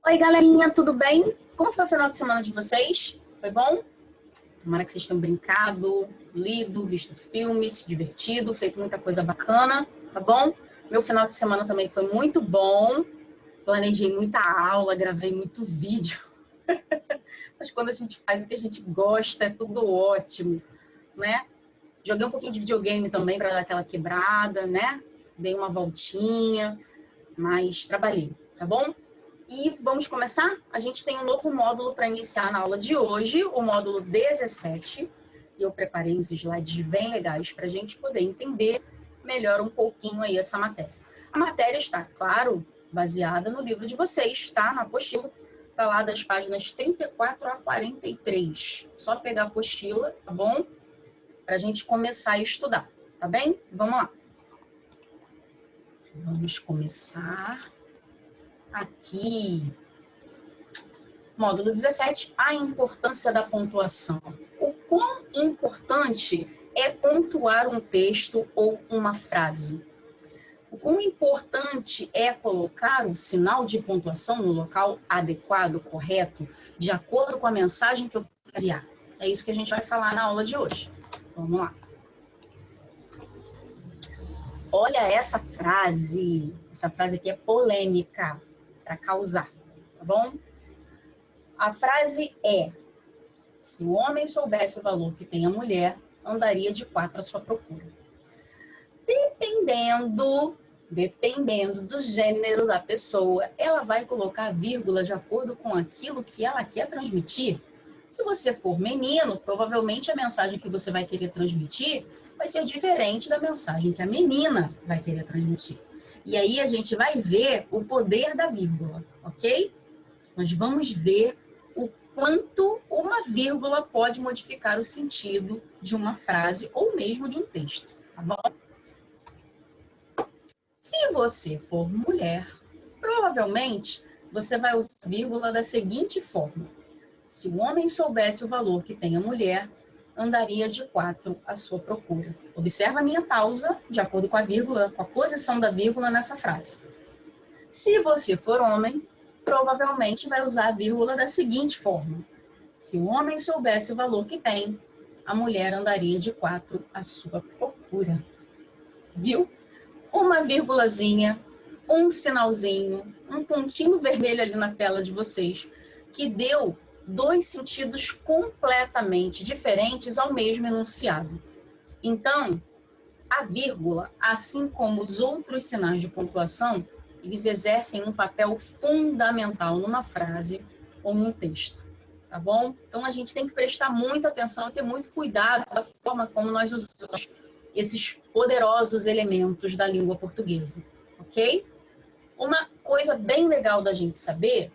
Oi, galerinha, tudo bem? Como foi o final de semana de vocês? Foi bom? Tomara que vocês tenham brincado, lido, visto filmes, se divertido, feito muita coisa bacana, tá bom? Meu final de semana também foi muito bom. Planejei muita aula, gravei muito vídeo. Mas quando a gente faz o que a gente gosta, é tudo ótimo, né? Joguei um pouquinho de videogame também para dar aquela quebrada, né? Dei uma voltinha, mas trabalhei, tá bom? E vamos começar? A gente tem um novo módulo para iniciar na aula de hoje, o módulo 17. E eu preparei uns slides bem legais para a gente poder entender melhor um pouquinho aí essa matéria. A matéria está, claro, baseada no livro de vocês, tá? Na apostila. Está lá das páginas 34 a 43. Só pegar a apostila, tá bom? Para a gente começar a estudar, tá bem? Vamos lá. Vamos começar aqui. Módulo 17, a importância da pontuação. O quão importante é pontuar um texto ou uma frase? O quão importante é colocar o sinal de pontuação no local adequado, correto, de acordo com a mensagem que eu vou criar? É isso que a gente vai falar na aula de hoje. Vamos lá. Olha essa frase. Essa frase aqui é polêmica, para causar, tá bom? A frase é: se o homem soubesse o valor que tem a mulher, andaria de 4 à sua procura. Dependendo do gênero da pessoa, ela vai colocar vírgula de acordo com aquilo que ela quer transmitir. Se você for menino, provavelmente a mensagem que você vai querer transmitir vai ser diferente da mensagem que a menina vai querer transmitir. E aí a gente vai ver o poder da vírgula, ok? Nós vamos ver o quanto uma vírgula pode modificar o sentido de uma frase ou mesmo de um texto, tá bom? Se você for mulher, provavelmente você vai usar a vírgula da seguinte forma: se o homem soubesse o valor que tem a mulher, andaria de 4 à sua procura. Observa a minha pausa de acordo com a vírgula, com a posição da vírgula nessa frase. Se você for homem, provavelmente vai usar a vírgula da seguinte forma: se o homem soubesse o valor que tem, a mulher andaria de 4 à sua procura. Viu? Uma vírgulazinha, um sinalzinho, um pontinho vermelho ali na tela de vocês, que deu dois sentidos completamente diferentes ao mesmo enunciado. Então, a vírgula, assim como os outros sinais de pontuação, eles exercem um papel fundamental numa frase ou num texto, tá bom? Então, a gente tem que prestar muita atenção e ter muito cuidado da forma como nós usamos esses poderosos elementos da língua portuguesa, ok? Uma coisa bem legal da gente saber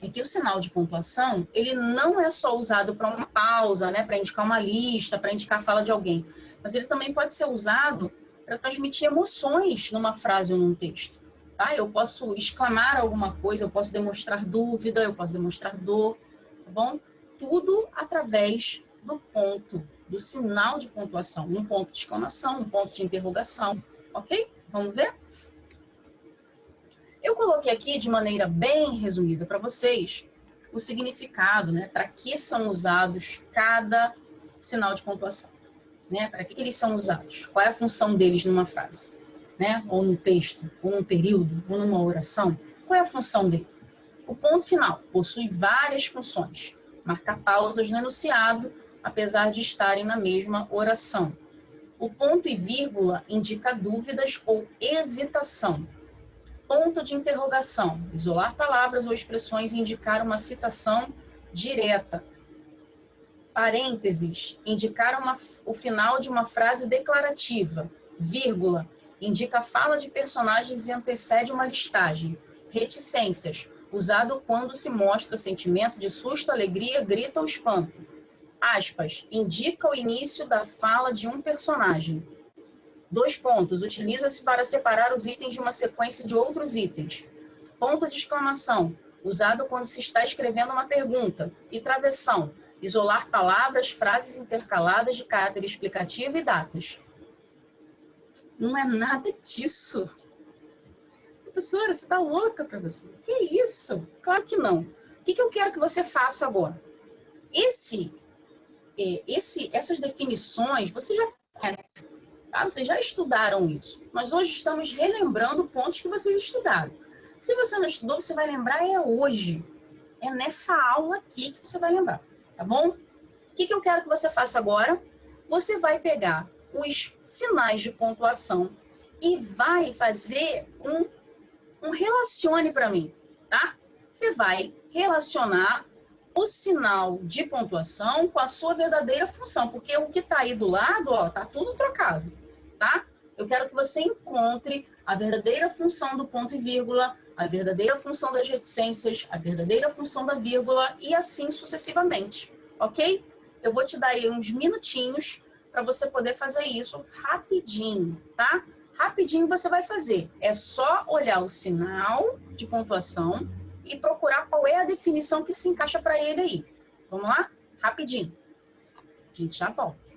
é que o sinal de pontuação, ele não é só usado para uma pausa, né, para indicar uma lista, para indicar a fala de alguém, mas ele também pode ser usado para transmitir emoções numa frase ou num texto, tá? Eu posso exclamar alguma coisa, eu posso demonstrar dúvida, eu posso demonstrar dor, tá bom? Tudo através do ponto, do sinal de pontuação, um ponto de exclamação, um ponto de interrogação, ok? Vamos ver? Eu coloquei aqui de maneira bem resumida para vocês o significado, né? Para que são usados cada sinal de pontuação, né? Para que eles são usados? Qual é a função deles numa frase, né? Ou num texto, ou num período, ou numa oração? Qual é a função dele? O ponto final possui várias funções. Marca pausas no enunciado, apesar de estarem na mesma oração. O ponto e vírgula indica dúvidas ou hesitação. Ponto de interrogação, isolar palavras ou expressões e indicar uma citação direta. Parênteses, indicar o final de uma frase declarativa. Vírgula, indica a fala de personagens e antecede uma listagem. Reticências, usado quando se mostra sentimento de susto, alegria, grito ou espanto. Aspas, indica o início da fala de um personagem. 2 pontos, utiliza-se para separar os itens de uma sequência de outros itens. Ponto de exclamação, usado quando se está escrevendo uma pergunta. E travessão, isolar palavras, frases intercaladas de caráter explicativo e datas. Não é nada disso. professora, você está louca, professora? Que isso? Claro que não. O que eu quero que você faça agora? Essas definições, você já conhece, tá? Vocês já estudaram isso. Nós hoje estamos relembrando pontos que vocês estudaram. Se você não estudou, você vai lembrar hoje. É nessa aula aqui que você vai lembrar, tá bom? O que eu quero que você faça agora? Você vai pegar os sinais de pontuação e vai fazer um relacione para mim, tá? Você vai relacionar o sinal de pontuação com a sua verdadeira função, porque o que está aí do lado, ó, tá tudo trocado, tá? Eu quero que você encontre a verdadeira função do ponto e vírgula, a verdadeira função das reticências, a verdadeira função da vírgula e assim sucessivamente, ok? Eu vou te dar aí uns minutinhos para você poder fazer isso rapidinho, tá? Rapidinho você vai fazer. É só olhar o sinal de pontuação e procurar qual é a definição que se encaixa para ele aí. Vamos lá? Rapidinho. A gente já volta.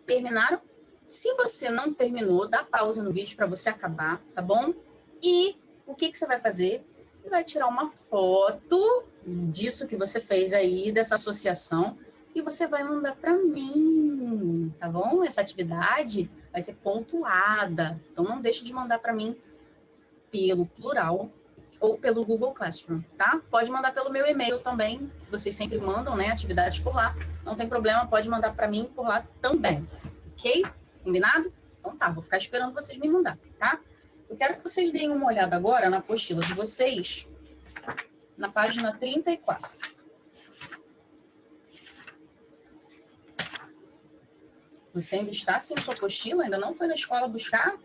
Terminaram? Se você não terminou, dá pausa no vídeo para você acabar, tá bom? E o que você vai fazer? Você vai tirar uma foto disso que você fez aí, dessa associação, e você vai mandar para mim, tá bom? Essa atividade vai ser pontuada, então não deixe de mandar para mim pelo plural, ou pelo Google Classroom, tá? Pode mandar pelo meu e-mail também, vocês sempre mandam, né, atividades por lá, não tem problema, pode mandar para mim por lá também, ok? Combinado? Então tá, vou ficar esperando vocês me mandar, tá? Eu quero que vocês deem uma olhada agora na apostila de vocês, na página 34. Você ainda está sem sua apostila? Ainda não foi na escola buscar?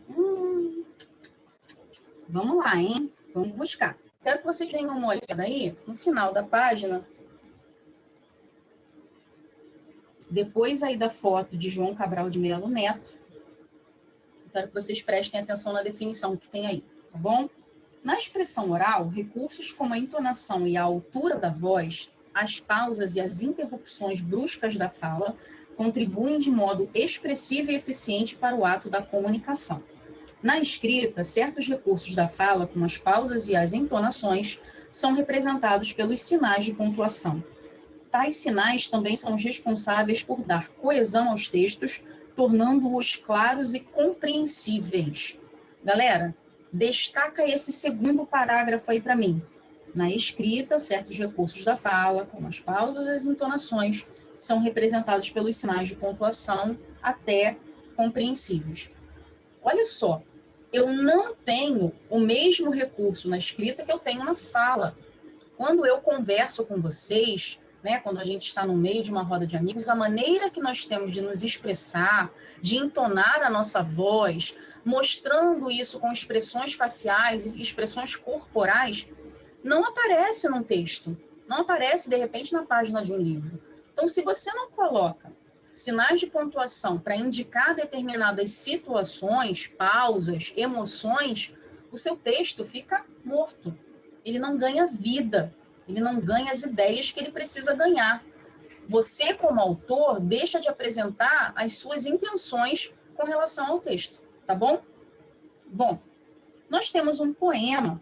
Vamos lá, hein? Vamos buscar. Quero que vocês deem uma olhada aí, no final da página. Depois aí da foto de João Cabral de Melo Neto. Quero que vocês prestem atenção na definição que tem aí, tá bom? Na expressão oral, recursos como a entonação e a altura da voz, as pausas e as interrupções bruscas da fala, contribuem de modo expressivo e eficiente para o ato da comunicação. Na escrita, certos recursos da fala, como as pausas e as entonações, são representados pelos sinais de pontuação. Tais sinais também são os responsáveis por dar coesão aos textos, tornando-os claros e compreensíveis. Galera, destaca esse segundo parágrafo aí para mim. Na escrita, certos recursos da fala, como as pausas e as entonações, são representados pelos sinais de pontuação até compreensíveis. Olha só, eu não tenho o mesmo recurso na escrita que eu tenho na fala. Quando eu converso com vocês, né, quando a gente está no meio de uma roda de amigos, a maneira que nós temos de nos expressar, de entonar a nossa voz, mostrando isso com expressões faciais e expressões corporais, não aparece num texto, não aparece, de repente, na página de um livro. Então, se você não coloca sinais de pontuação para indicar determinadas situações, pausas, emoções, o seu texto fica morto. Ele não ganha vida, ele não ganha as ideias que ele precisa ganhar. Você, como autor, deixa de apresentar as suas intenções com relação ao texto, tá bom? Bom, nós temos um poema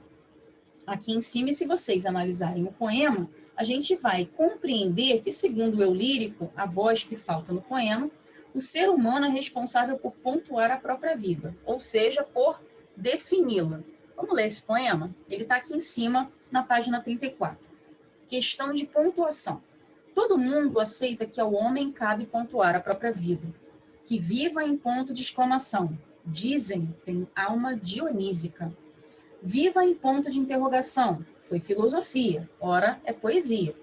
aqui em cima, e se vocês analisarem o poema, a gente vai compreender que, segundo o eu lírico, a voz que falta no poema, o ser humano é responsável por pontuar a própria vida, ou seja, por defini-la. Vamos ler esse poema? Ele está aqui em cima, na página 34. Questão de pontuação. Todo mundo aceita que ao homem cabe pontuar a própria vida, que viva em ponto de exclamação. Dizem, tem alma dionísica. Viva em ponto de interrogação. Foi filosofia, ora é poesia.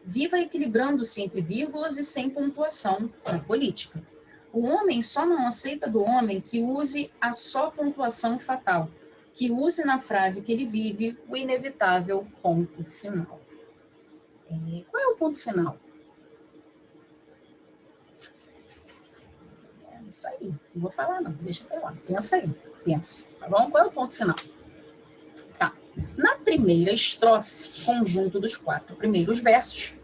Viva equilibrando-se entre vírgulas e sem pontuação na política. O homem só não aceita do homem que use a só pontuação fatal, que use na frase que ele vive o inevitável ponto final. Qual é o ponto final? Isso aí, não vou falar não, deixa pra lá. Pensa aí, pensa, tá bom? Qual é o ponto final? Tá. Na primeira estrofe, conjunto dos 4 primeiros versos,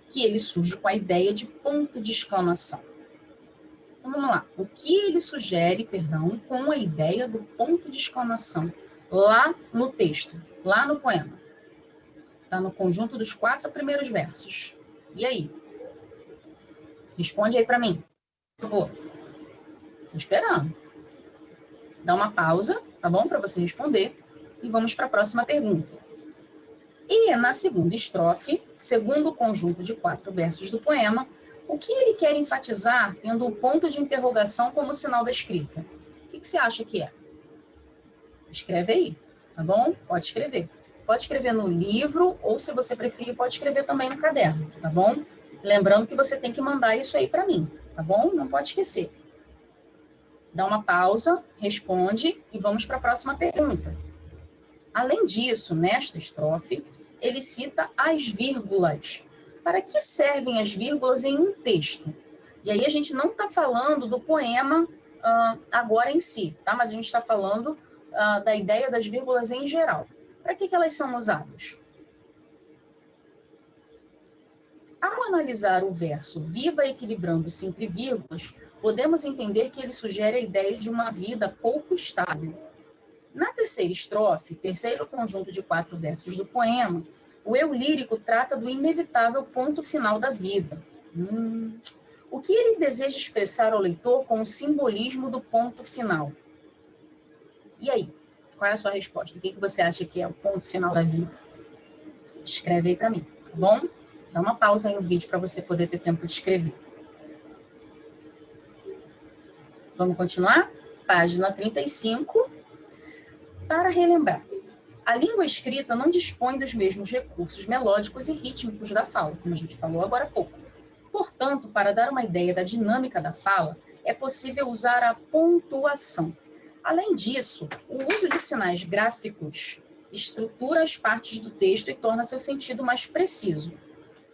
que ele surge com a ideia de ponto de exclamação. Então, vamos lá. O que ele sugere, com a ideia do ponto de exclamação lá no texto, lá no poema? Está no conjunto dos 4 primeiros versos. E aí? Responde aí para mim, por favor. Estou esperando. Dá uma pausa, tá bom? Para você responder. E vamos para a próxima pergunta. E na segunda estrofe, segundo o conjunto de 4 versos do poema, o que ele quer enfatizar tendo o ponto de interrogação como sinal da escrita? O que você acha que é? Escreve aí, tá bom? Pode escrever. Pode escrever no livro, ou se você preferir, pode escrever também no caderno, tá bom? Lembrando que você tem que mandar isso aí para mim, tá bom? Não pode esquecer. Dá uma pausa, responde e vamos para a próxima pergunta. Além disso, nesta estrofe, ele cita as vírgulas. Para que servem as vírgulas em um texto? E aí a gente não está falando do poema agora em si, tá? Mas a gente está falando da ideia das vírgulas em geral. Para que elas são usadas? Ao analisar o verso Viva equilibrando-se entre vírgulas, podemos entender que ele sugere a ideia de uma vida pouco estável. Na terceira estrofe, terceiro conjunto de 4 versos do poema, o eu lírico trata do inevitável ponto final da vida. O que ele deseja expressar ao leitor com o simbolismo do ponto final? E aí? Qual é a sua resposta? O que você acha que é o ponto final da vida? Escreve aí para mim, tá bom? Dá uma pausa aí no vídeo para você poder ter tempo de escrever. Vamos continuar? Página 35. Para relembrar, a língua escrita não dispõe dos mesmos recursos melódicos e rítmicos da fala, como a gente falou agora há pouco. Portanto, para dar uma ideia da dinâmica da fala, é possível usar a pontuação. Além disso, o uso de sinais gráficos estrutura as partes do texto e torna seu sentido mais preciso.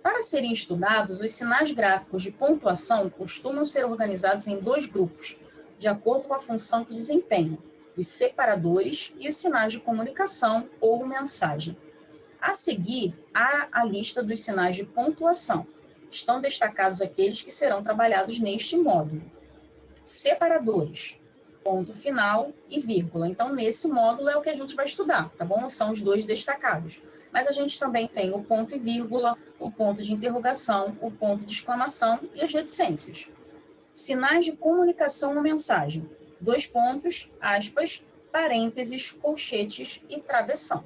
Para serem estudados, os sinais gráficos de pontuação costumam ser organizados em 2 grupos, de acordo com a função que desempenham, os separadores e os sinais de comunicação ou mensagem. A seguir, há a lista dos sinais de pontuação. Estão destacados aqueles que serão trabalhados neste módulo. Separadores, ponto final e vírgula. Então, nesse módulo é o que a gente vai estudar, tá bom? São os 2 destacados. Mas a gente também tem o ponto e vírgula, o ponto de interrogação, o ponto de exclamação e as reticências. Sinais de comunicação ou mensagem. 2 pontos, aspas, parênteses, colchetes e travessão.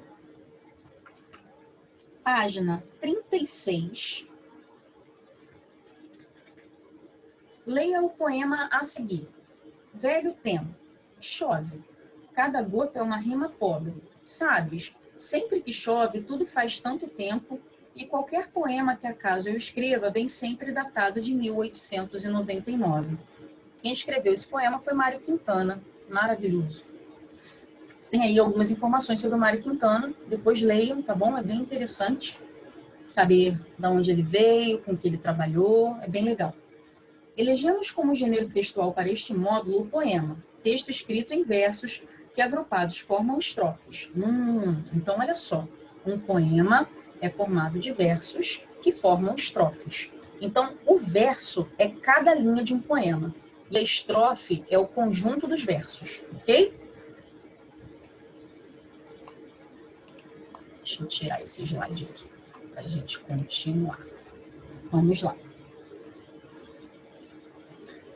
Página 36. Leia o poema a seguir. Velho tema. Chove. Cada gota é uma rima pobre. Sabes, sempre que chove, tudo faz tanto tempo, e qualquer poema que acaso eu escreva vem sempre datado de 1899. Quem escreveu esse poema foi Mário Quintana. Maravilhoso. Tem aí algumas informações sobre o Mário Quintana. Depois leiam, tá bom? É bem interessante saber de onde ele veio, com que ele trabalhou. É bem legal. Elegemos como gênero textual para este módulo o poema, texto escrito em versos que agrupados formam estrofes. Então, olha só, um poema é formado de versos que formam estrofes. Então, o verso é cada linha de um poema e a estrofe é o conjunto dos versos, ok? Deixa eu tirar esse slide aqui para a gente continuar. Vamos lá.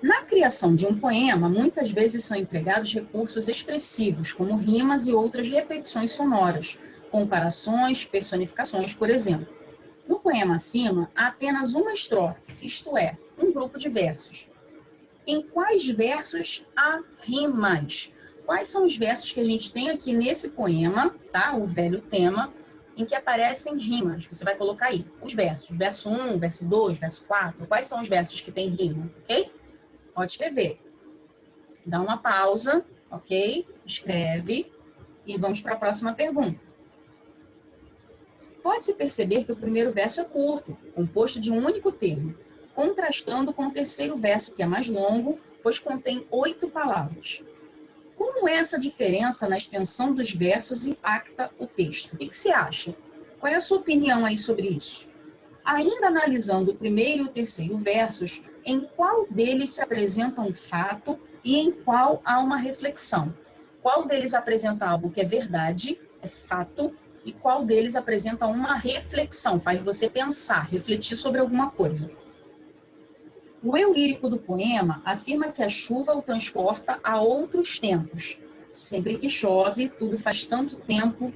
Na criação de um poema, muitas vezes são empregados recursos expressivos, como rimas e outras repetições sonoras, comparações, personificações, por exemplo. No poema acima, há apenas uma estrofe, isto é, um grupo de versos. Em quais versos há rimas? Quais são os versos que a gente tem aqui nesse poema, tá? O velho tema, em que aparecem rimas? Você vai colocar aí os versos. Verso 1, verso 2, verso 4. Quais são os versos que têm rima, ok? Pode escrever. Dá uma pausa, ok? Escreve e vamos para a próxima pergunta. Pode-se perceber que o primeiro verso é curto, composto de um único termo, contrastando com o terceiro verso, que é mais longo, pois contém 8 palavras. Como essa diferença na extensão dos versos impacta o texto? O que você acha? Qual é a sua opinião aí sobre isso? Ainda analisando o primeiro e o terceiro versos, em qual deles se apresenta um fato e em qual há uma reflexão? Qual deles apresenta algo que é verdade, é fato, e qual deles apresenta uma reflexão, faz você pensar, refletir sobre alguma coisa? O eu lírico do poema afirma que a chuva o transporta a outros tempos. Sempre que chove, tudo faz tanto tempo.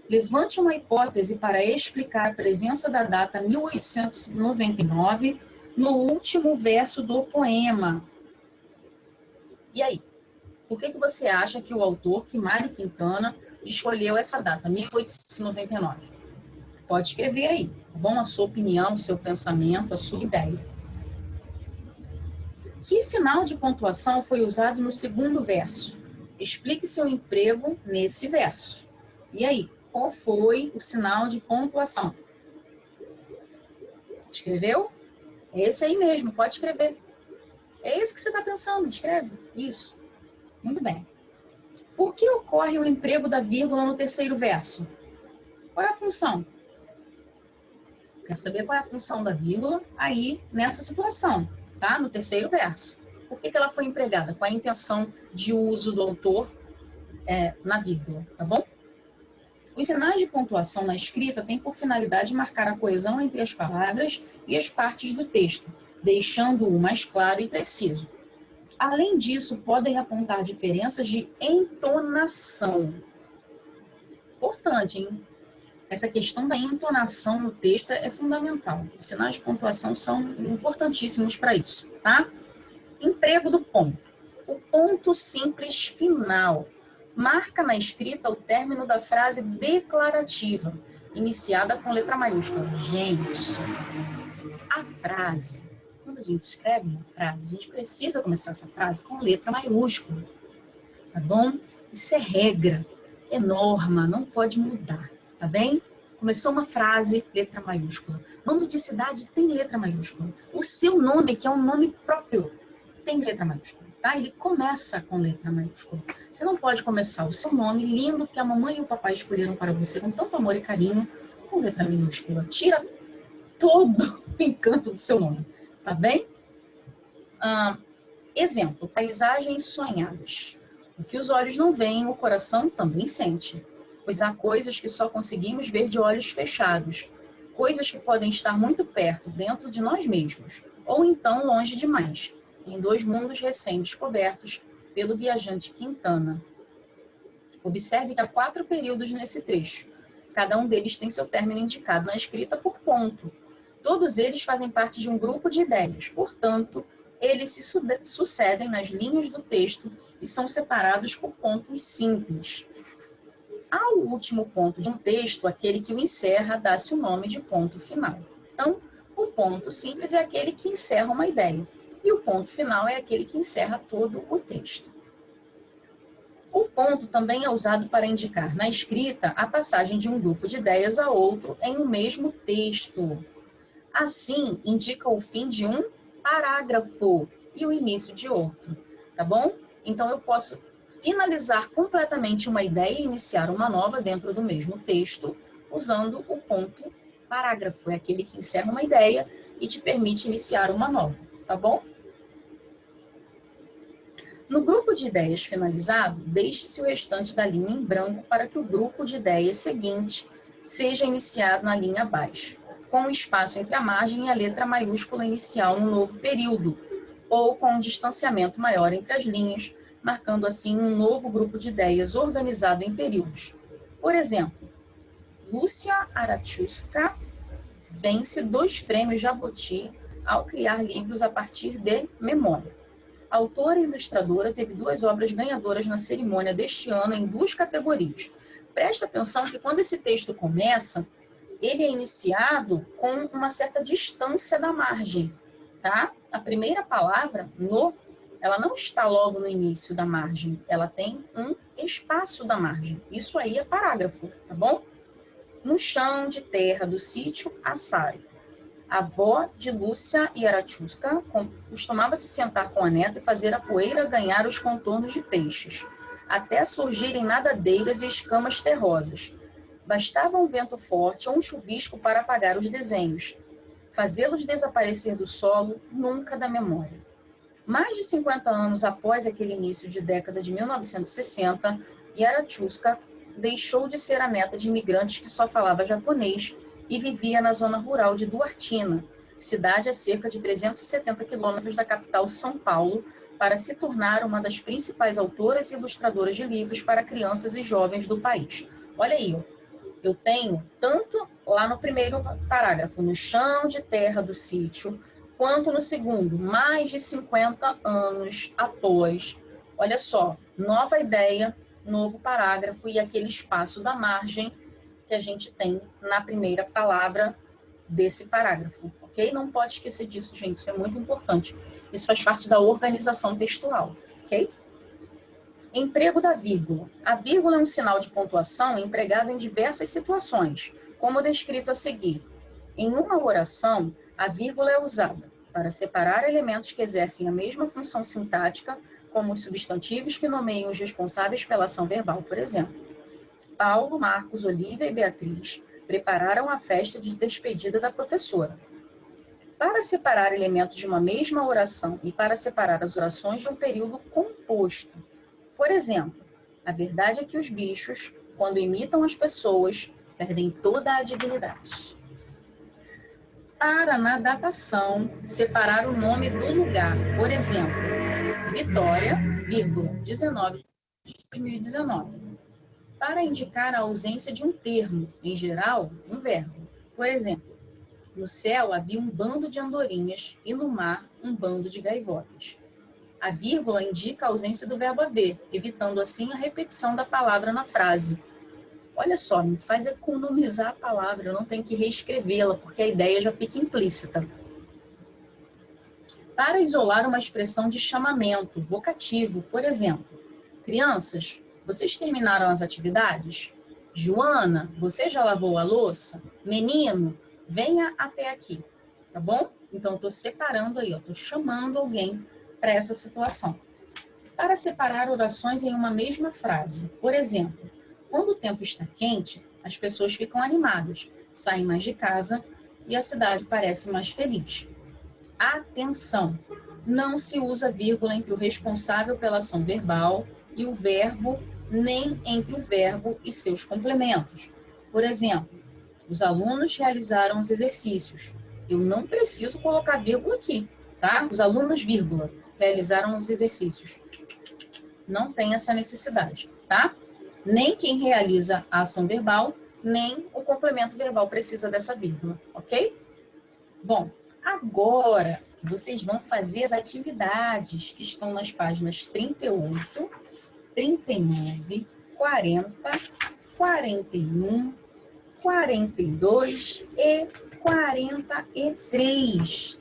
Levante uma hipótese para explicar a presença da data 1899 no último verso do poema. E aí? Por que você acha que o autor, que Mário Quintana, escolheu essa data, 1899? Pode escrever aí, tá bom? A sua opinião, o seu pensamento, a sua ideia. Que sinal de pontuação foi usado no segundo verso? Explique seu emprego nesse verso. E aí? Qual foi o sinal de pontuação? Escreveu? É esse aí mesmo, pode escrever. É esse que você está pensando, escreve. Isso. Muito bem. Por que ocorre o emprego da vírgula no terceiro verso? Qual é a função? Quer saber qual é a função da vírgula aí nessa situação, tá? No terceiro verso. Por que ela foi empregada? Qual a intenção de uso do autor na vírgula, tá bom? Os sinais de pontuação na escrita têm por finalidade marcar a coesão entre as palavras e as partes do texto, deixando-o mais claro e preciso. Além disso, podem apontar diferenças de entonação. Importante, hein? Essa questão da entonação no texto é fundamental. Os sinais de pontuação são importantíssimos para isso, tá? Emprego do ponto. O ponto simples final marca na escrita o término da frase declarativa, iniciada com letra maiúscula. Gente, a frase, quando a gente escreve uma frase, a gente precisa começar essa frase com letra maiúscula, tá bom? Isso é regra, é norma, não pode mudar, tá bem? Começou uma frase, letra maiúscula. Nome de cidade tem letra maiúscula. O seu nome, que é um nome próprio, tem letra maiúscula, tá? Ele começa com letra maiúscula. Você não pode começar o seu nome lindo que a mamãe e o papai escolheram para você com tanto amor e carinho com letra minúscula. Tira todo o encanto do seu nome, tá bem? Exemplo, paisagens sonhadas. O que os olhos não veem, o coração também sente. Pois há coisas que só conseguimos ver de olhos fechados. Coisas que podem estar muito perto, dentro de nós mesmos, ou então longe demais, em dois mundos recém-descobertos pelo viajante Quintana. Observe que há 4 períodos nesse trecho. Cada um deles tem seu término indicado na escrita por ponto. Todos eles fazem parte de um grupo de ideias, portanto, eles se sucedem nas linhas do texto e são separados por pontos simples. Ao último ponto de um texto, aquele que o encerra, dá-se o nome de ponto final. Então, o ponto simples é aquele que encerra uma ideia, e o ponto final é aquele que encerra todo o texto. O ponto também é usado para indicar na escrita a passagem de um grupo de ideias a outro em um mesmo texto. Assim, indica o fim de um parágrafo e o início de outro, tá bom? Então, eu posso finalizar completamente uma ideia e iniciar uma nova dentro do mesmo texto, usando o ponto parágrafo. É aquele que encerra uma ideia e te permite iniciar uma nova, tá bom? No grupo de ideias finalizado, deixe-se o restante da linha em branco para que o grupo de ideias seguinte seja iniciado na linha abaixo, com o espaço entre a margem e a letra maiúscula inicial no novo período, ou com um distanciamento maior entre as linhas, marcando assim um novo grupo de ideias organizado em períodos. Por exemplo, Lúcia Aratiuska vence 2 prêmios Jabuti ao criar livros a partir de memória. A autora e ilustradora teve 2 obras ganhadoras na cerimônia deste ano em 2 categorias. Presta atenção que quando esse texto começa, ele é iniciado com uma certa distância da margem, tá? A primeira palavra, no, ela não está logo no início da margem, ela tem um espaço da margem. Isso aí é parágrafo, tá bom? No chão de terra do sítio Assari. A avó de Lúcia Aratiuska costumava se sentar com a neta e fazer a poeira ganhar os contornos de peixes, até surgirem nadadeiras e escamas terrosas. Bastava um vento forte ou um chuvisco para apagar os desenhos, fazê-los desaparecer do solo, nunca da memória. Mais de 50 anos após aquele início de década de 1960, Aratiuska deixou de ser a neta de imigrantes que só falava japonês e vivia na zona rural de Duartina, cidade a cerca de 370 quilômetros da capital São Paulo, para se tornar uma das principais autoras e ilustradoras de livros para crianças e jovens do país. Olha aí, eu tenho tanto lá no primeiro parágrafo, no chão de terra do sítio, quanto no segundo, mais de 50 anos após. Olha só, nova ideia, novo parágrafo e aquele espaço da margem que a gente tem na primeira palavra desse parágrafo, ok? Não pode esquecer disso, gente, isso é muito importante. Isso faz parte da organização textual, ok? Emprego da vírgula. A vírgula é um sinal de pontuação empregado em diversas situações, como descrito a seguir. Em uma oração, a vírgula é usada para separar elementos que exercem a mesma função sintática, como os substantivos que nomeiam os responsáveis pela ação verbal, por exemplo. Paulo, Marcos, Olívia e Beatriz prepararam a festa de despedida da professora. Para separar elementos de uma mesma oração e para separar as orações de um período composto. Por exemplo, a verdade é que os bichos, quando imitam as pessoas, perdem toda a dignidade. Para, na datação, separar o nome do lugar. Por exemplo, Vitória, 19 de 2019. para indicar a ausência de um termo, em geral, um verbo. Por exemplo, no céu havia um bando de andorinhas e no mar um bando de gaivotas. A vírgula indica a ausência do verbo haver, evitando assim a repetição da palavra na frase. Olha só, me faz economizar a palavra, eu não tenho que reescrevê-la, porque a ideia já fica implícita. Para isolar uma expressão de chamamento, vocativo, por exemplo, crianças, vocês terminaram as atividades? Joana, você já lavou a louça? Menino, venha até aqui, tá bom? Então, estou separando aí, estou chamando alguém para essa situação. Para separar orações em uma mesma frase, por exemplo, quando o tempo está quente, as pessoas ficam animadas, saem mais de casa e a cidade parece mais feliz. Atenção! Não se usa vírgula entre o responsável pela ação verbal e o verbo, nem entre o verbo e seus complementos. Por exemplo, os alunos realizaram os exercícios. Eu não preciso colocar vírgula aqui, tá? Os alunos, vírgula, realizaram os exercícios. Não tem essa necessidade, tá? Nem quem realiza a ação verbal, nem o complemento verbal precisa dessa vírgula, ok? Bom, agora vocês vão fazer as atividades que estão nas páginas 38, 39, 40, 41, 42 e 43.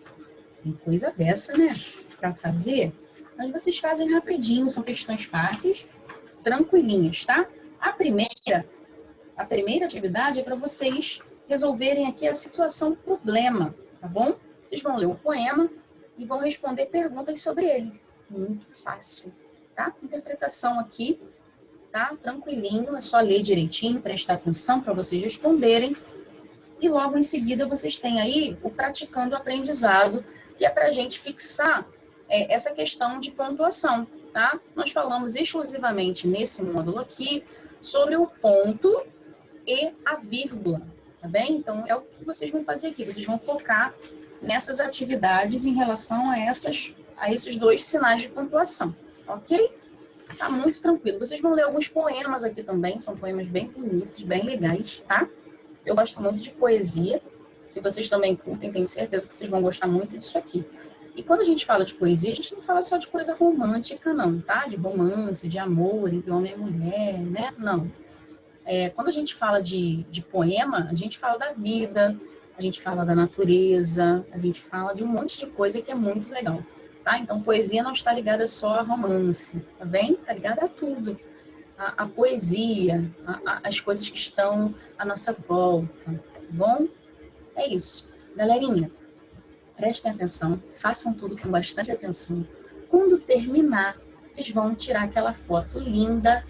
Tem coisa dessa, né? Para fazer. Mas vocês fazem rapidinho, são questões fáceis, tranquilinhas, tá? A primeira atividade é para vocês resolverem aqui a situação problema, tá bom? Vocês vão ler o poema e vão responder perguntas sobre ele. Muito fácil, tá? Interpretação aqui, tá? Tranquilinho, é só ler direitinho, prestar atenção para vocês responderem. E logo em seguida vocês têm aí o praticando aprendizado, que é para a gente fixar essa questão de pontuação, tá? Nós falamos exclusivamente nesse módulo aqui sobre o ponto e a vírgula, tá bem? Então, é o que vocês vão fazer aqui. Vocês vão focar nessas atividades em relação a esses dois sinais de pontuação, ok? Tá muito tranquilo. Vocês vão ler alguns poemas aqui também, são poemas bem bonitos, bem legais, tá? Eu gosto muito de poesia. Se vocês também curtem, tenho certeza que vocês vão gostar muito disso aqui. E quando a gente fala de poesia, a gente não fala só de coisa romântica, não, tá? De romance, de amor entre homem e mulher, né? Não. Quando a gente fala de poema, a gente fala da vida, a gente fala da natureza, a gente fala de um monte de coisa que é muito legal, tá? Então, poesia não está ligada só a romance, tá bem? Está ligada a tudo. A poesia, as coisas que estão à nossa volta, tá bom? É isso. Galerinha, prestem atenção, façam tudo com bastante atenção. Quando terminar, vocês vão tirar aquela foto linda,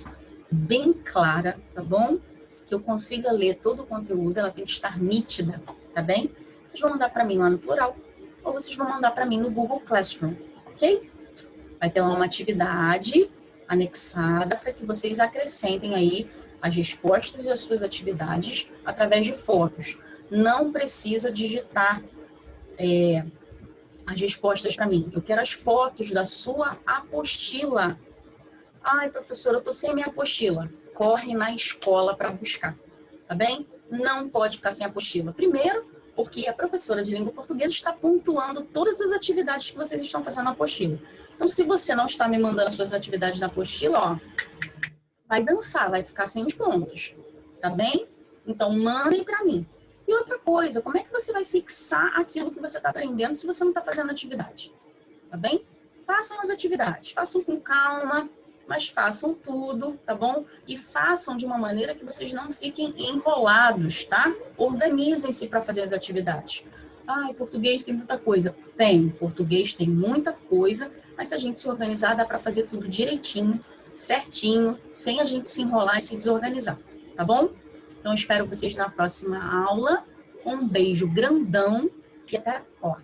bem clara, tá bom? Que eu consiga ler todo o conteúdo, ela tem que estar nítida, tá bem? Vocês vão mandar para mim lá no plural, ou vocês vão mandar para mim no Google Classroom, ok? Vai ter uma atividade anexada para que vocês acrescentem aí as respostas e as suas atividades através de fotos. Não precisa digitar as respostas para mim. Eu quero as fotos da sua apostila. Ai, professora, eu estou sem a minha apostila. Corre na escola para buscar, tá bem? Não pode ficar sem a apostila. Primeiro, porque a professora de língua portuguesa está pontuando todas as atividades que vocês estão fazendo na apostila. Então, se você não está me mandando as suas atividades na apostila, ó, vai dançar, vai ficar sem os pontos, tá bem? Então, mandem para mim. E outra coisa, como é que você vai fixar aquilo que você está aprendendo se você não está fazendo atividade? Tá bem? Façam as atividades, façam com calma, mas façam tudo, tá bom? E façam de uma maneira que vocês não fiquem enrolados, tá? Organizem-se para fazer as atividades. Ai, português tem tanta coisa. Tem, português tem muita coisa, mas se a gente se organizar, dá para fazer tudo direitinho, certinho, sem a gente se enrolar e se desorganizar, tá bom? Então, espero vocês na próxima aula. Um beijo grandão e até lá.